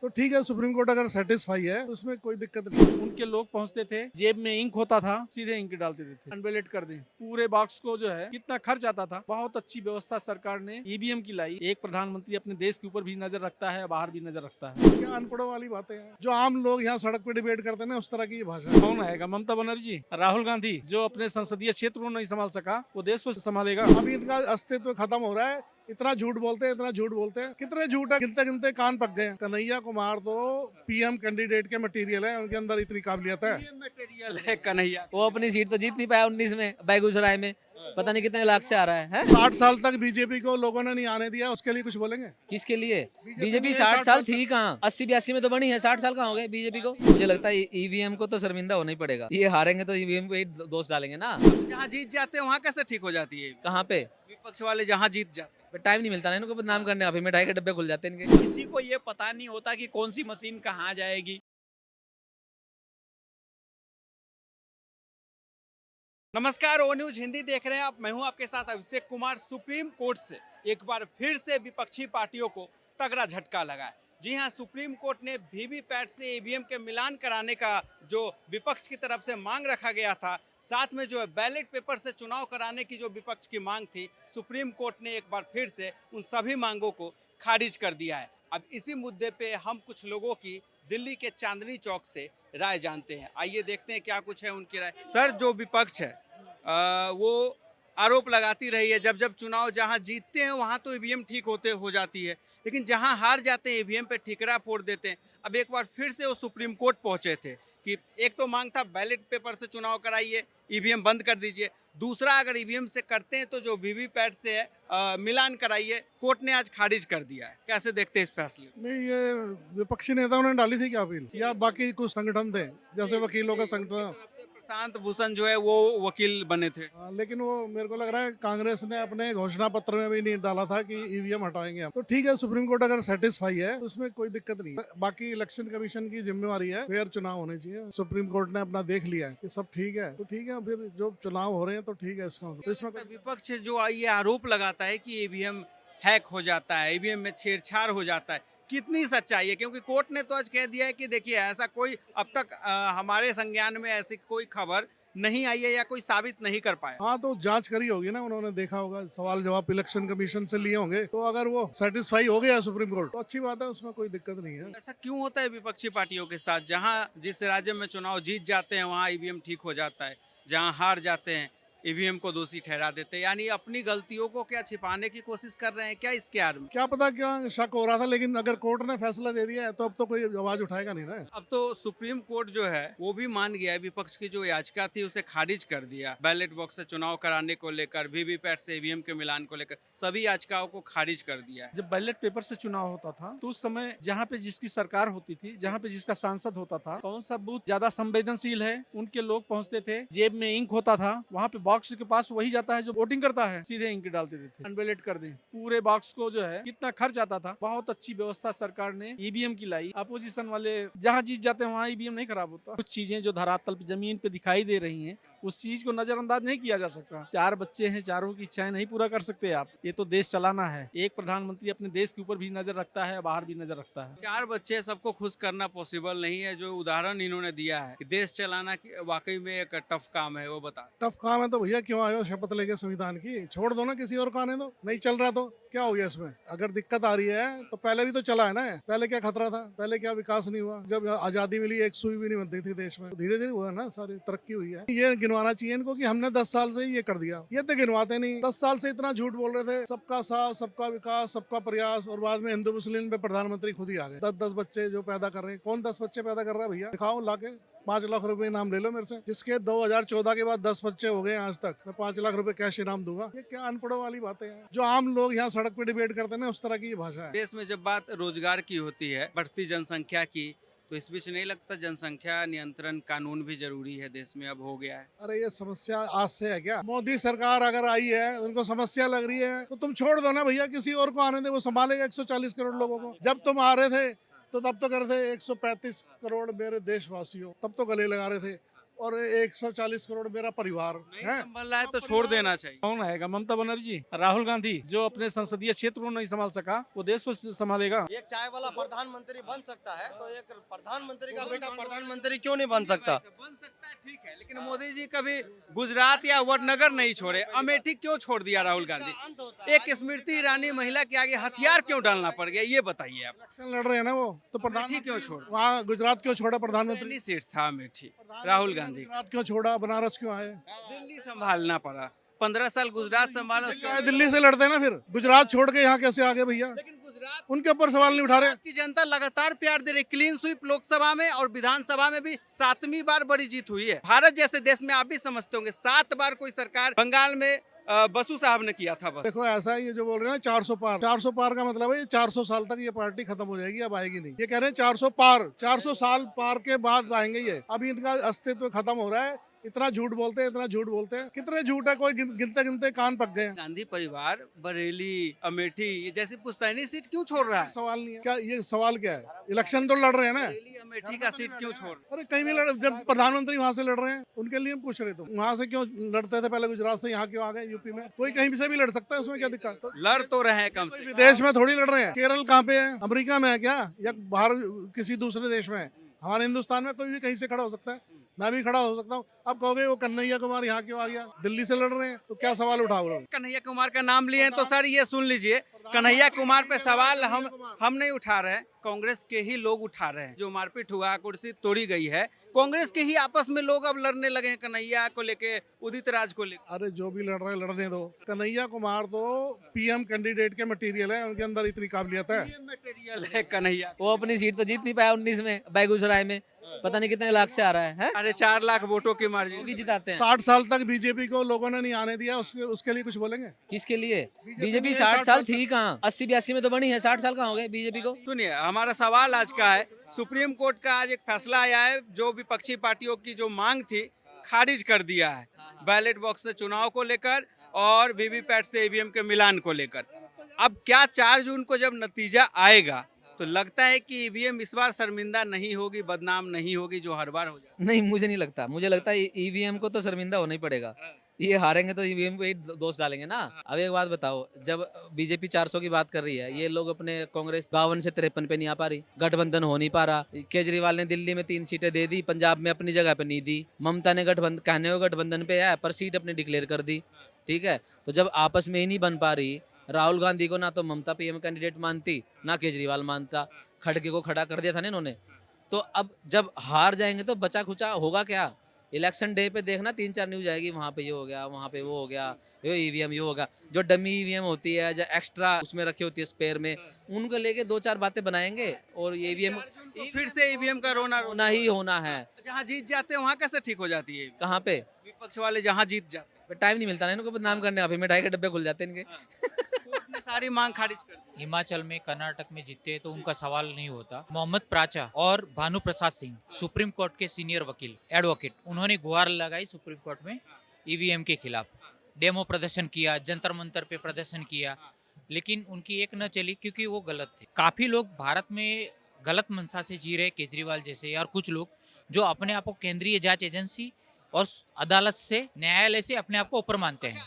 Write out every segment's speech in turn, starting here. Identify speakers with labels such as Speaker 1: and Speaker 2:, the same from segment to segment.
Speaker 1: तो ठीक है, सुप्रीम कोर्ट अगर सेटिस्फाई है तो उसमें कोई दिक्कत नहीं।
Speaker 2: उनके लोग पहुंचते थे, जेब में इंक होता था, सीधे इंक डाल देते थे, अनवेलेट कर दें पूरे बॉक्स को। जो है कितना खर्च आता था। बहुत अच्छी व्यवस्था सरकार ने ईवीएम की लाई। एक प्रधानमंत्री अपने देश के ऊपर भी नजर रखता है, बाहर भी नजर रखता है।
Speaker 1: क्या अनपढ़ों वाली बातें हैं, जो आम लोग यहाँ सड़क पे डिबेट करते हैं ना, उस तरह की ये भाषा है।
Speaker 2: कौन आएगा? ममता बनर्जी, राहुल गांधी, जो अपने संसदीय क्षेत्र को नहीं संभाल सका, वो देश को संभालेगा।
Speaker 1: अभी इनका अस्तित्व खत्म हो रहा है। इतना झूठ बोलते हैं, इतना झूठ बोलते हैं, कितने झूठ है, गिनते गिनते कान पक गए हैं। कन्हैया कुमार तो पीएम कैंडिडेट के मटेरियल है, उनके अंदर इतनी काबिलियत है।
Speaker 3: मटेरियल है कन्हैया। वो अपनी सीट तो जीत नहीं पाया 19 में बेगूसराय में, पता नहीं कितने लाख से आ रहा है?
Speaker 1: 60 साल तक बीजेपी को लोगों ने नहीं आने दिया, उसके लिए कुछ बोलेंगे?
Speaker 3: किसके लिए? बीजेपी
Speaker 1: में
Speaker 3: 60 साल थी कहाँ? 80-82 में तो बनी है, 60 साल कहाँ हो गए बीजेपी को? मुझे लगता है ईवीएम को तो शर्मिंदा होना ही पड़ेगा। ये हारेंगे तो ईवीएम पे ही दोष डालेंगे ना।
Speaker 4: जहाँ जीत जाते हैं वहाँ कैसे ठीक हो जाती है?
Speaker 3: कहाँ पे?
Speaker 4: विपक्ष वाले जहाँ जीत जाते हैं।
Speaker 3: टाइम नहीं मिलता ना इनको बदनाम करने का, फिर मिठाई के डब्बे खुल जाते हैं इनके।
Speaker 5: किसी को ये पता नहीं होता कि कौन सी मशीन कहाँ जाएगी।
Speaker 4: नमस्कार, ओ न्यूज हिंदी देख रहे हैं आप। मैं हूं आपके साथ अभिषेक कुमार। सुप्रीम कोर्ट से एक बार फिर से विपक्षी पार्टियों को तगड़ा झटका लगा है। जी हां, सुप्रीम कोर्ट ने वीवीपैट से ईवीएम के मिलान कराने का जो विपक्ष की तरफ से मांग रखा गया था, साथ में जो है बैलेट पेपर से चुनाव कराने की जो विपक्ष की मांग थी, सुप्रीम कोर्ट ने एक बार फिर से उन सभी मांगों को खारिज कर दिया है। अब इसी मुद्दे पे हम कुछ लोगों की दिल्ली के चांदनी चौक से राय जानते हैं। आइए देखते हैं क्या कुछ है उनकी राय। सर, जो विपक्ष है वो आरोप लगाती रही है, जब जब चुनाव जहां जीतते हैं वहां तो ईवीएम ठीक हो जाती है, लेकिन जहां हार जाते हैं ईवीएम पे ठिकरा फोड़ देते हैं। अब एक बार फिर से वो सुप्रीम कोर्ट पहुंचे थे कि एक तो मांग था बैलेट पेपर से चुनाव कराइए, ईवीएम बंद कर दीजिए। दूसरा, अगर ईवीएम से करते हैं तो जो वीवीपैट से है मिलान कराइए। कोर्ट ने आज खारिज कर दिया है। कैसे देखते हैं इस फैसले?
Speaker 1: नहीं, ये विपक्षी नेताओं ने डाली थी क्या अपील, या बाकी कुछ संगठन थे जैसे वकीलों का संगठन?
Speaker 4: प्रशांत भूषण जो है वो वकील बने थे।
Speaker 1: लेकिन वो मेरे को लग रहा है कांग्रेस ने अपने घोषणा पत्र में भी नहीं डाला था कि ईवीएम हटाएंगे हम। तो ठीक है, सुप्रीम कोर्ट अगर सेटिस्फाई है तो उसमें कोई दिक्कत नहीं है। बाकी इलेक्शन कमीशन की जिम्मेवारी है, फेयर चुनाव होने चाहिए। सुप्रीम कोर्ट ने अपना देख लिया है कि सब ठीक है, तो ठीक है, फिर जो चुनाव हो रहे हैं तो ठीक है। इसका तो इसमें
Speaker 4: विपक्ष जो ये आरोप लगाता है कि ईवीएम हैक हो जाता है, ईवीएम में छेड़छाड़ हो जाता है, कितनी सच्चाई है? क्योंकि कोर्ट ने तो आज कह दिया है कि देखिए, ऐसा कोई अब तक हमारे संज्ञान में ऐसी कोई खबर नहीं आई है या कोई साबित नहीं कर पाया।
Speaker 1: हाँ, तो जांच करी होगी ना, उन्होंने देखा होगा, सवाल जवाब इलेक्शन कमीशन से लिए होंगे। तो अगर वो सेटिस्फाई हो गया सुप्रीम कोर्ट तो अच्छी बात है, उसमें कोई दिक्कत नहीं है।
Speaker 4: ऐसा क्यों होता है विपक्षी पार्टियों के साथ? जहां जिस राज्य में चुनाव जीत जाते हैं वहां ईवीएम ठीक हो जाता है, जहां हार जाते हैं ईवीएम को दोषी ठहरा देते हैं। यानी अपनी गलतियों को क्या छिपाने की कोशिश कर रहे हैं क्या इसके आड़ में?
Speaker 1: क्या पता क्या शक हो रहा था, लेकिन अगर कोर्ट ने फैसला दे दिया है तो अब तो कोई आवाज उठाएगा नहीं ना।
Speaker 4: अब तो सुप्रीम कोर्ट जो है वो भी मान गया है, विपक्ष की जो याचिका थी उसे खारिज कर दिया। बैलेट बॉक्स से चुनाव कराने को लेकर, वीवीपैट से ईवीएम के मिलान को लेकर सभी याचिकाओं को खारिज कर दिया है।
Speaker 2: जब बैलेट पेपर से चुनाव होता था तो उस समय जहाँ पे जिसकी सरकार होती थी, जहाँ पे जिसका सांसद होता था, कौन सा बूथ ज्यादा संवेदनशील है, उनके लोग पहुंचते थे, जेब में इंक होता था, वहाँ पे बॉक्स के पास वही जाता है जो वोटिंग करता है, सीधे इंक डाल देते थे, अनवेलेट कर दें पूरे बॉक्स को। जो है कितना खर्च आता था। बहुत अच्छी व्यवस्था सरकार ने ईवीएम की लाई। अपोजिशन वाले जहाँ जीत जाते हैं वहाँ ईवीएम नहीं खराब होता। कुछ चीजें जो धरातल पे जमीन पे दिखाई दे रही हैं, उस चीज को नजरअंदाज नहीं किया जा सकता। 4 बच्चे हैं, चारों की इच्छाएं नहीं पूरा कर सकते आप। ये तो देश चलाना है। एक प्रधानमंत्री अपने देश के ऊपर भी नजर रखता है, बाहर भी नजर रखता है।
Speaker 4: 4 बच्चे सबको खुश करना पॉसिबल नहीं है। जो उदाहरण इन्होंने दिया है कि देश चलाना वाकई में एक टफ काम है, वो बता।
Speaker 1: टफ काम है तो भैया क्यों आए हो शपथ लेके संविधान की? छोड़ दो ना, किसी और को आने दो। नहीं चल रहा तो क्या हो गया इसमें? अगर दिक्कत आ रही है तो पहले भी तो चला है ना। पहले क्या खतरा था? पहले क्या विकास नहीं हुआ? जब आजादी मिली एक सुई भी नहीं बनती थी देश में। धीरे धीरे हुआ ना, सारी तरक्की हुई है। ये गिनवाना चाहिए इनको कि हमने 10 साल से ये कर दिया। ये तो गिनवाते नहीं। 10 साल से इतना झूठ बोल रहे थे, सबका साथ, सबका विकास, सबका प्रयास, और बाद में हिंदू मुस्लिम पे प्रधानमंत्री खुद ही आ गए। 10-10 बच्चे जो पैदा कर रहे हैं। कौन 10 बच्चे पैदा कर रहा है भैया? दिखाओ लाके। 5 लाख रुपए इनाम ले लो मेरे से। जिसके 2014 के बाद 10 बच्चे हो गए आज तक, मैं 5 लाख रुपए कैश इनाम दूंगा। ये क्या अनपढ़ों वाली बातें हैं, जो आम लोग यहाँ सड़क पे डिबेट करते हैं ना, उस तरह की ये भाषा है।
Speaker 4: देश में जब बात रोजगार की होती है, बढ़ती जनसंख्या की, तो इस बीच नहीं लगता जनसंख्या नियंत्रण कानून भी जरूरी है? देश में अब हो गया है।
Speaker 1: अरे ये समस्या आज से है क्या? मोदी सरकार अगर आई है, उनको समस्या लग रही है तो तुम छोड़ दो ना भैया, किसी और को आने दे, वो संभालेगा 140 करोड़ लोगों को। जब तुम आ रहे थे तो तब तो कर रहे थे 135 करोड़ मेरे देशवासियों, तब तो गले लगा रहे थे। और 140 करोड़ मेरा परिवार
Speaker 4: नहीं
Speaker 1: है।
Speaker 4: संभल रहा है तो छोड़ देना चाहिए।
Speaker 2: कौन आएगा? ममता बनर्जी, राहुल गांधी, जो अपने संसदीय क्षेत्र को नहीं संभाल सका, वो देश को संभालेगा।
Speaker 6: एक चाय वाला प्रधानमंत्री बन सकता है तो एक प्रधानमंत्री का बेटा प्रधानमंत्री क्यों नहीं बन सकता?
Speaker 4: बन सकता है, ठीक है, लेकिन मोदी जी कभी गुजरात या वडनगर नहीं छोड़े, अमेठी क्यों छोड़ दिया राहुल गांधी? एक स्मृति ईरानी महिला के आगे हथियार क्यों डालना पड़ गया, ये बताइए आप।
Speaker 1: इलेक्शन लड़ रहे हैं ना वो, तो
Speaker 4: अमेठी
Speaker 1: प्रधानमंत्री
Speaker 4: क्यों छोड़?
Speaker 1: वहाँ गुजरात क्यों छोड़ा प्रधानमंत्री?
Speaker 4: पहली सीट था अमेठी राहुल गांधी।
Speaker 1: गुजरात क्यों छोड़ा, बनारस क्यों आए?
Speaker 4: दिल्ली संभालना पड़ा, 15 साल गुजरात संभाला, उसके बाद
Speaker 1: दिल्ली से लड़ते हैं ना, फिर गुजरात छोड़ के यहाँ कैसे आ गए भैया?
Speaker 4: लेकिन गुजरात
Speaker 1: उनके ऊपर सवाल नहीं उठा रहे।
Speaker 4: की जनता लगातार प्यार दे रही। क्लीन स्वीप लोकसभा में और विधानसभा में भी 7वीं बार बड़ी जीत हुई है। भारत जैसे देश में आप भी समझते होंगे 7 बार कोई सरकार बंगाल में बसु साहब ने किया था। बस
Speaker 1: देखो ऐसा है, ये जो बोल रहे हैं ना 400 पार, 400 पार का मतलब है ये 400 साल तक ये पार्टी खत्म हो जाएगी, अब आएगी नहीं। ये कह रहे हैं 400 पार, 400 साल पार के बाद आएंगे ये। अभी इनका अस्तित्व खत्म हो रहा है। इतना झूठ बोलते हैं, इतना झूठ बोलते हैं। कितने झूठ है, कोई गिनते गिनते कान पक गए हैं।
Speaker 4: गांधी परिवार बरेली, अमेठी ये जैसी पुश्तैनी सीट क्यों छोड़ रहा है?
Speaker 1: सवाल नहीं है क्या, ये सवाल क्या है? इलेक्शन तो लड़ रहे हैं ना।
Speaker 4: बरेली अमेठी का सीट क्यों छोड़?
Speaker 1: अरे कहीं भी लड़, जब प्रधानमंत्री वहाँ से लड़ रहे हैं उनके लिए हम पूछ रहे थे। वहाँ से क्यों लड़ते थे पहले, गुजरात से यहाँ क्यों आ गए यूपी में? कोई कहीं से भी लड़ सकता है, उसमें क्या दिक्कत? तो
Speaker 4: लड़ तो रहे हैं कम से।
Speaker 1: विदेश में थोड़ी लड़ रहे हैं। केरल कहाँ पे है? अमेरिका में है क्या, या बाहर किसी दूसरे देश में है? हमारे हिंदुस्तान में कोई भी कहीं से खड़ा हो सकता है, मैं भी खड़ा हो सकता हूँ। अब कहोगे वो कन्हैया कुमार यहाँ क्यों आ गया, दिल्ली से लड़ रहे हैं, तो क्या सवाल उठाओ लोग?
Speaker 4: कन्हैया कुमार का नाम लिए हैं तो सर ये सुन लीजिए, कन्हैया कुमार पे सवाल हम नहीं उठा रहे हैं, कांग्रेस के ही लोग उठा रहे हैं। जो मारपीट हुआ, कुर्सी तोड़ी गई है, कांग्रेस के ही आपस में लोग अब लड़ने लगे हैं कन्हैया को लेके, उदित राज को लेके।
Speaker 1: अरे जो भी लड़ रहे हैं लड़ने दो। कन्हैया कुमार तो पीएम कैंडिडेट के मटेरियल है, उनके अंदर इतनी काबिलियत है।
Speaker 4: ये मटेरियल है कन्हैया।
Speaker 3: वो अपनी सीट तो जीत नहीं पाया 19 में बेगूसराय में, पता नहीं कितने लाख से आ रहा है?
Speaker 4: अरे 4 लाख वोटों की मार्जिन
Speaker 3: वो भी जिताते हैं।
Speaker 1: 60 साल तक बीजेपी को लोगों ने नहीं आने दिया, उसके लिए कुछ बोलेंगे?
Speaker 3: किसके लिए? बीजेपी
Speaker 1: नहीं है,
Speaker 3: 60 साल
Speaker 1: 60
Speaker 3: थी कहाँ? 80-82 में तो बनी है, 60 साल कहाँ हो गए बीजेपी को?
Speaker 4: सुनिए, हमारा सवाल आज का है, सुप्रीम कोर्ट का आज एक फैसला आया है, जो विपक्षी पार्टियों की जो मांग थी खारिज कर दिया है, बैलेट बॉक्स से चुनाव को लेकर और वीवीपैट से ईवीएम के मिलान को लेकर। अब क्या 4 जून को जब नतीजा आएगा तो लगता है कि ईवीएम इस बार शर्मिंदा नहीं होगी, बदनाम नहीं होगी, जो हर बार हो जाए?
Speaker 3: नहीं, मुझे नहीं लगता। मुझे लगता है ईवीएम को तो शर्मिंदा होना ही पड़ेगा। ये हारेंगे तो ईवीएम को ही दोष डालेंगे ना। अब एक बात बताओ, जब बीजेपी 400 की बात कर रही है, ये लोग अपने कांग्रेस 52 से 53 पे नहीं आ पा रही, गठबंधन हो नहीं पा रहा। केजरीवाल ने दिल्ली में 3 सीटें दे दी, पंजाब में अपनी जगह पे नहीं दी। ममता ने गठबंधन कहने को गठबंधन पे है, पर सीट अपनी डिक्लेयर कर दी। ठीक है, तो जब आपस में ही नहीं बन पा रही, राहुल गांधी को ना तो ममता पीएम कैंडिडेट मानती, ना केजरीवाल मानता, खड़गे को खड़ा कर दिया था ना इन्होंने। तो अब जब हार जाएंगे तो बचा खुचा होगा क्या? इलेक्शन डे पे देखना 3-4 न्यूज आएगी, वहाँ पे ये हो गया, वहाँ पे वो हो गया, ये ईवीएम ये होगा। जो डमी ईवीएम होती है, जो एक्स्ट्रा उसमें रखी होती है स्पेयर में, उनको लेके 2-4 बातें बनाएंगे और ये ईवीएम
Speaker 4: तो फिर से ईवीएम का रोना
Speaker 3: होना ही होना है।
Speaker 4: जहाँ जीत जाते हैं वहाँ कैसे ठीक हो जाती है?
Speaker 3: कहाँ पे?
Speaker 4: विपक्ष वाले जहाँ जीत जाते
Speaker 3: टाइम नहीं मिलता ना इनको बदनाम करने का, फिर मिठाई के डब्बे खुल जाते हैं इनके।
Speaker 4: कोर्ट ने सारी मांग खारिज कर दी।
Speaker 7: हिमाचल में, कर्नाटक में जीते तो उनका सवाल नहीं होता। मोहम्मद प्राचा और भानु प्रसाद सिंह, सुप्रीम कोर्ट के सीनियर वकील, एडवोकेट, उन्होंने गुहार लगाई सुप्रीम कोर्ट में ईवीएम के खिलाफ। डेमो प्रदर्शन किया, जंतर मंतर पे प्रदर्शन किया, लेकिन उनकी एक न चली क्योंकि वो गलत थे। काफी लोग भारत में गलत मंशा से जी रहे, केजरीवाल जैसे, और कुछ लोग जो अपने आप को केंद्रीय जांच एजेंसी और अदालत से, न्यायालय से अपने आप को ऊपर मानते हैं।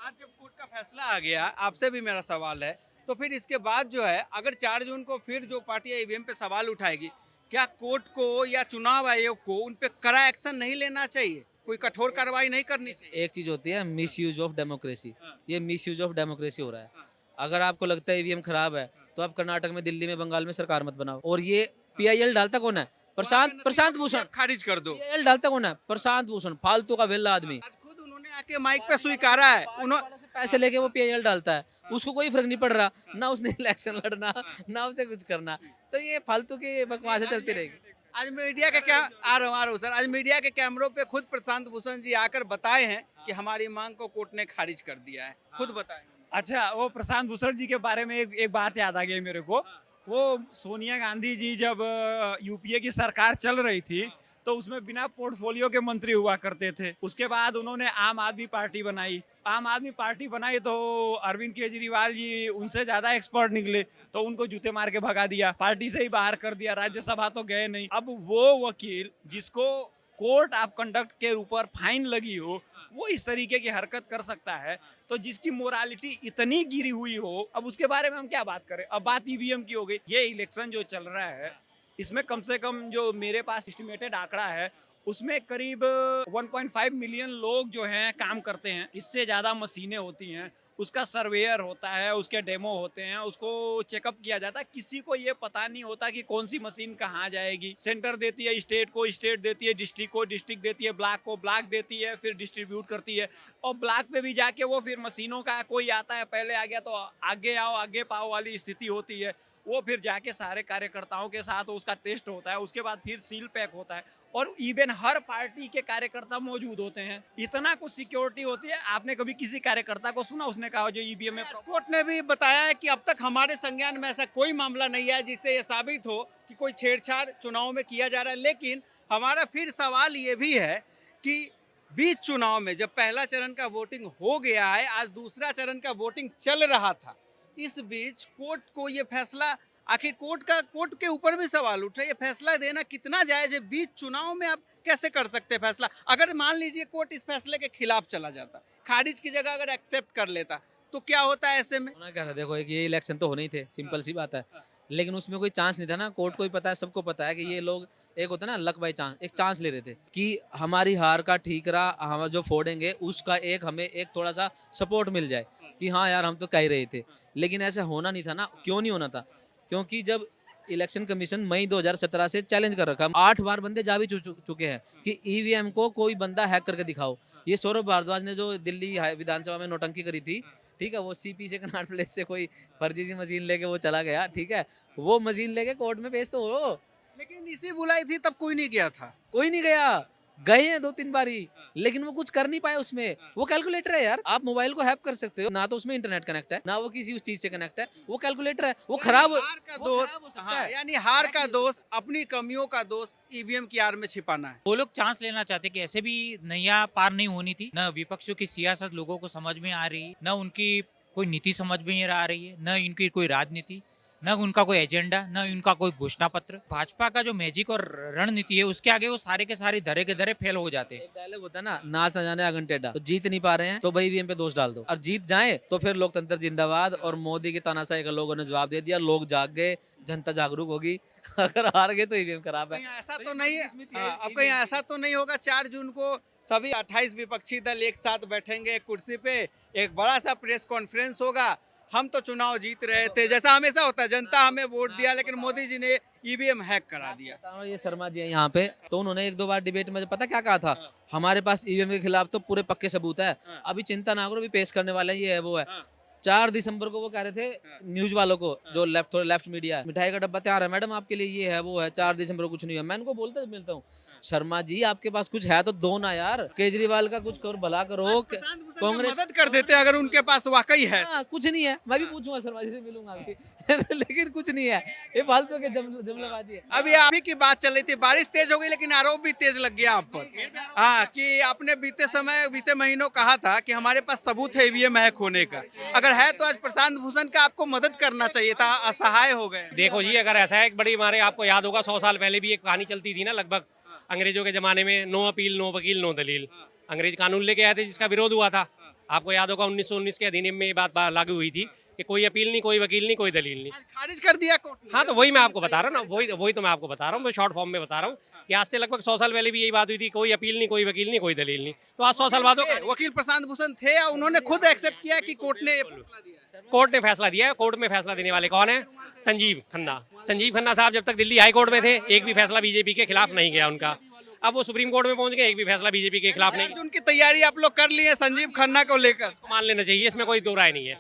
Speaker 4: आज जब कोर्ट का फैसला आ गया, आपसे भी मेरा सवाल है, तो फिर इसके बाद जो है, अगर 4 जून को फिर जो पार्टियां ईवीएम पे सवाल उठाएगी, क्या कोर्ट को या चुनाव आयोग को उन पे कड़ा एक्शन नहीं लेना चाहिए? कोई कठोर कार्रवाई नहीं करनी चाहिए?
Speaker 3: एक चीज होती है मिस यूज ऑफ डेमोक्रेसी, ये मिस यूज ऑफ डेमोक्रेसी हो रहा है। अगर आपको लगता है ईवीएम खराब है तो आप कर्नाटक में, दिल्ली में, बंगाल में सरकार मत बनाओ। और ये पीआईएल डालता कौन है? प्रशांत भूषण।
Speaker 4: खारिज कर दो।
Speaker 3: पीआईएल डालता कौन है? प्रशांत भूषण, फालतू का वेल्ला आदमी।
Speaker 4: आज खुद उन्होंने आके माइक पे स्वीकारा है, उन्होंने
Speaker 3: पैसे लेके वो पीआईएल डालता है, उसको कोई फर्क नहीं पड़ रहा, ना उसने इलेक्शन लड़ना, ना उसे कुछ करना। तो ये फालतू की बकवासें चलती रहेगी।
Speaker 4: आज मीडिया के क्या आ रहा हूँ सर, आज मीडिया के कैमरों पे खुद प्रशांत भूषण जी आकर बताए हैं कि हमारी मांग को कोर्ट ने खारिज कर दिया है। खुद बताए।
Speaker 5: अच्छा, वो प्रशांत भूषण जी के बारे में एक बात याद आ गई मेरे को। वो सोनिया गांधी जी जब यूपीए की सरकार चल रही थी तो उसमें बिना पोर्टफोलियो के मंत्री हुआ करते थे। उसके बाद उन्होंने आम आदमी पार्टी बनाई। आम आदमी पार्टी बनाई तो अरविंद केजरीवाल जी उनसे ज्यादा एक्सपर्ट निकले, तो उनको जूते मार के भगा दिया, पार्टी से ही बाहर कर दिया, राज्यसभा तो गए नहीं। अब वो वकील जिसको कोर्ट ऑफ कंडक्ट के ऊपर फाइन लगी हो, वो इस तरीके की हरकत कर सकता है। तो जिसकी मोरालिटी इतनी गिरी हुई हो, अब उसके बारे में हम क्या बात करें। अब बात ईवीएम की हो गई। ये इलेक्शन जो चल रहा है, इसमें कम से कम जो मेरे पास एस्टिमेटेड आंकड़ा है, उसमें करीब 1.5 मिलियन लोग जो हैं काम करते हैं। इससे ज़्यादा मशीनें होती हैं, उसका सर्वेयर होता है, उसके डेमो होते हैं, उसको चेकअप किया जाता है। किसी को ये पता नहीं होता कि कौन सी मशीन कहाँ जाएगी। सेंटर देती है स्टेट को, स्टेट देती है डिस्ट्रिक्ट को, डिस्ट्रिक्ट देती है ब्लॉक को, ब्लॉक देती है फिर डिस्ट्रीब्यूट करती है। और ब्लॉक पे भी जाके वो फिर मशीनों का कोई आता है, पहले आ गया तो आगे आओ आगे पाओ वाली स्थिति होती है। वो फिर जाके सारे कार्यकर्ताओं के साथ उसका टेस्ट होता है, उसके बाद फिर सील पैक होता है। और इवन हर पार्टी के कार्यकर्ता मौजूद होते हैं। इतना कुछ सिक्योरिटी होती है। आपने कभी किसी कार्यकर्ता को सुना उसने कहा जो ईवीएम में
Speaker 4: कोर्ट ने भी बताया है कि अब तक हमारे संज्ञान में ऐसा कोई मामला नहीं है जिससे ये साबित हो कि कोई छेड़छाड़ चुनाव में किया जा रहा है। लेकिन हमारा फिर सवाल ये भी है कि बीच चुनाव में जब पहला चरण का वोटिंग हो गया है, आज दूसरा चरण का वोटिंग चल रहा था, इस बीच कोर्ट को ये फैसला, आखिर कोर्ट के ऊपर भी सवाल उठ रहा है, ये फैसला देना कितना जायज है। बीच चुनाव में आप कैसे कर सकते हैं फैसला। अगर मान लीजिए कोर्ट इस फैसले के खिलाफ चला जाता, खारिज की जगह अगर एक्सेप्ट कर लेता, तो क्या होता है ऐसे में।
Speaker 3: होना क्या था, देखो एक ये इलेक्शन तो होने ही थे, सिंपल सी बात है, लेकिन उसमें कोई चांस नहीं था ना। कोर्ट को भी पता है, सबको पता है कि ये लोग एक होता है ना लक बाई चांस, एक चांस ले रहे थे कि हमारी हार का ठीकरा हम जो फोड़ेंगे उसका एक हमें एक थोड़ा सा सपोर्ट मिल जाए कि हाँ यार हम तो कह रहे थे। लेकिन ऐसा होना नहीं था ना। क्यों नहीं होना था? क्योंकि जब इलेक्शन कमीशन मई 2017 से चैलेंज कर रखा, 8 बार बंदे जा भी चुके हैं कि ईवीएम को कोई बंदा हैक करके दिखाओ। ये सौरभ भारद्वाज ने जो दिल्ली विधानसभा में नौटंकी करी थी, ठीक है, वो सीपी से कनाट प्लेस से कोई फर्जी सी मशीन लेके वो चला गया, ठीक है, वो मशीन लेके कोर्ट में पेश तो हो।
Speaker 4: लेकिन इसी बुलाई थी तब कोई नहीं गया था।
Speaker 3: कोई नहीं गया, गए हैं 2-3 बारी, लेकिन वो कुछ कर नहीं पाए उसमें। वो कैलकुलेटर है यार, आप मोबाइल को हैक कर सकते हो ना, तो उसमें इंटरनेट कनेक्ट है ना, वो किसी उस चीज से कनेक्ट है, वो कैलकुलेटर है, वो खराब
Speaker 4: हार का दोष, हाँ, यानी हार का दोष, अपनी कमियों का दोष ईवीएम की आड़ में छिपाना है।
Speaker 7: वो लोग चांस लेना चाहते कि ऐसे भी नैया पार नहीं होनी थी। न विपक्षों की सियासत लोगों को समझ में आ रही है, न उनकी कोई नीति समझ में आ रही है, न इनकी कोई राजनीति, न उनका कोई एजेंडा, न उनका कोई घोषणा पत्र। भाजपा का जो मैजिक और रणनीति है उसके आगे वो सारे के सारे धरे के धरे फेल हो जाते हैं।
Speaker 3: एक डायलॉग होता है ना, नाच न जाने आंगन टेढ़ा। तो जीत नहीं पा रहे हैं तो भाई ईवीएम पे दोष डाल दो, और जीत जाए तो फिर लोकतंत्र जिंदाबाद और मोदी की तानाशाही का लोगों ने जवाब दे दिया। लोग जाग गए, जनता जागरूक होगी। अगर हार गए तो ईवीएम खराब है।
Speaker 4: कहीं ऐसा तो नहीं है, अब कहीं ऐसा तो नहीं होगा 4 जून को सभी 28 विपक्षी दल एक साथ बैठेंगे एक कुर्सी पे, एक बड़ा सा प्रेस कॉन्फ्रेंस होगा, हम तो चुनाव जीत रहे थे, जैसा हमेशा होता है, जनता हमें वोट दिया लेकिन मोदी जी ने ईवीएम हैक करा दिया।
Speaker 3: ये शर्मा जी है यहाँ पे, तो उन्होंने 1-2 बार डिबेट में पता क्या कहा था, हमारे पास ईवीएम के खिलाफ तो पूरे पक्के सबूत है, अभी चिंता ना करो, अभी पेश करने वाले हैं, ये है वो है। 4 दिसंबर को वो कह रहे थे न्यूज वालों को, जो थोड़ा लेफ्ट मीडिया है, मिठाई का डब्बा तैयार है मैडम आपके लिए, ये है वो है, 4 दिसंबर को कुछ नहीं है। मैं इनको बोलता मिलता हूँ, शर्मा जी आपके पास कुछ है तो दो ना यार, केजरीवाल का कुछ कर भला करो,
Speaker 4: कांग्रेस मदद कर देते अगर उनके पास वाकई है।
Speaker 3: कुछ नहीं है। मैं भी पूछूंगा शर्मा जी से, मिलूंगा अभी। लेकिन कुछ नहीं है, ये फालतू के जुमलाबाजी है।
Speaker 4: अभी आप ही की बात चल रही थी, बारिश तेज हो गई लेकिन आरोप भी तेज लग गया आप पर, हाँ, कि आपने बीते महीनों कहा था कि हमारे पास सबूत है ईवीएम हैक होने का। अगर है तो आज प्रशांत भूषण का आपको मदद करना चाहिए था, असहाय हो गए।
Speaker 8: देखो जी, अगर ऐसा है, एक बड़ी हमारे आपको याद होगा 100 साल पहले भी एक कहानी चलती थी ना, लगभग अंग्रेजों के जमाने में, नो अपील नो वकील नो दलील। अंग्रेज कानून लेके आए थे जिसका विरोध हुआ था। आपको याद होगा 1919 के अधिनियम में ये बात लागू हुई थी कि कोई अपील नहीं, कोई वकील नहीं, कोई दलील नहीं।
Speaker 4: आज खारिज कर दिया कोर्ट ने।
Speaker 8: हाँ, तो वही मैं आपको बता रहा हूँ ना, वही तो मैं आपको बता रहा हूँ, मैं शॉर्ट फॉर्म में बता रहा हूँ कि आज से लगभग 100 साल पहले भी यही बात हुई थी, कोई अपील नहीं, कोई वकील नहीं, कोई दलील नहीं। तो आज 100 साल बाद
Speaker 4: वकील प्रशांत भूषण थे या उन्होंने खुद एक्सेप्ट किया कि कोर्ट ने फैसला दिया है?
Speaker 8: कोर्ट ने फैसला दिया है। कोर्ट में फैसला देने वाले कौन है? संजीव खन्ना। संजीव खन्ना साहब जब तक दिल्ली हाई कोर्ट में थे, एक भी फैसला बीजेपी के खिलाफ नहीं गया उनका। अब वो सुप्रीम कोर्ट में पहुंच गए, एक भी फैसला बीजेपी के खिलाफ नहीं।
Speaker 4: उनकी तैयारी आप लोग कर ली है संजीव खन्ना को लेकर,
Speaker 8: मान लेना चाहिए, इसमें कोई दो राय नहीं है।